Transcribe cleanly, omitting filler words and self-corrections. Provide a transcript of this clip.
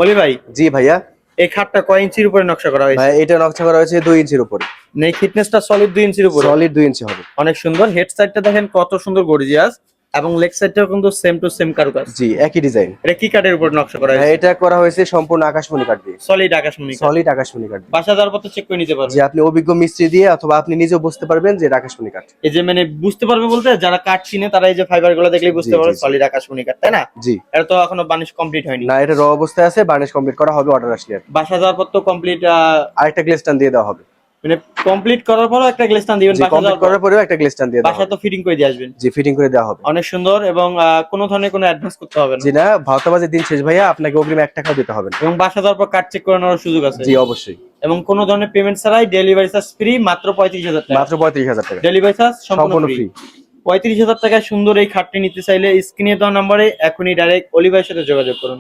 অলি ভাই, জি ভাইয়া। এই খাটটা কয় ইঞ্চির উপরে নকশা করা হয়েছে? ভাই এটা নকশা করা হয়েছে 2 ইঞ্চির উপরে। নেই ফিটনেসটা সলিড 2 ইঞ্চির উপরে। সলিড 2 ইঞ্চি হবে। অনেক সুন্দর। হেড সাইডটা দেখেন কত সুন্দর গর্জিয়াস, এবং লেগ সাইডটাও কিন্তু সেম টু সেম কারুকাজ। জি, একই ডিজাইন। এটা কি কাঠের উপর নকশা করা ভাই হয়েছে? এটা করা হয়েছে সম্পূর্ণ আকাশমণি কাঠ দিয়ে। সলিড আকাশমণি কাঠ। সলিড আকাশমণি কাঠ দিয়ে। বাসা যাওয়ার পর চেক করে নিতে জি, পারবেন। আপনি অভিজ্ঞ মিস্ত্রি দিয়ে অথবা আপনি নিজেও বুঝতে পারবেন যে এটা আকাশমণি কাঠ। এই যে মানে বুঝতে পারবে বলতে, যারা কাঠ চিনে তারা এই যে ফাইবার গুলো দেখলেই জি বুঝতে জি পারবে জি সলিড আকাশমণি কাঠ, তাই না? জি। এটা তো এখনো বানিশ কমপ্লিট হয়নি। না, এটা র অবস্থায় আছে, বার্নিশ কমপ্লিট করা হবে অর্ডার আসলে। বাসা যাওয়ার পর তো কমপ্লিট, আরেকটা গ্লেজ টান দিয়ে দেওয়া হবে। মানে কমপ্লিট করার পরও একটা গ্লেস্টান দিবেন জি, বাসা কমপ্লিট যাওয়ার পর? করার পরেও একটা গ্লেজ টান দিয়ে দেওয়া বাসা হবে। তো ফিটিং করে দিয়ে আসবেন। জি, ফিটিং করে দেওয়া হবে। অনেক সুন্দর, এবং কোনো ধরনের কোনো অ্যাডভান্স করতে হবে না। জি না, ভাওতাবাজির দিন শেষ ভাইয়া, আপনাকে অগ্রিম 1 টাকাও দিতে হবে না। এবং বাসা যাওয়ার পর কার্ড চেক করানোর সুযোগ আছে। জি অবশ্যই। এবং কোনো ধরনের পেমেন্ট ছাড়াই ডেলিভারি চার্জ ফ্রি, মাত্র 35,000 টাকা। মাত্র 35,000 টাকা। ডেলিভারি চার্জ সম্পূর্ণ সম্পূর্ণ ফ্রি। ফ্রি। 35,000 টাকায় সুন্দর এই খাটটি নিতে চাইলে স্ক্রিনে দেওয়া নম্বরে এখনই ডাইরেক্ট অলি ভাইয়ের সাথে যোগাযোগ করুন।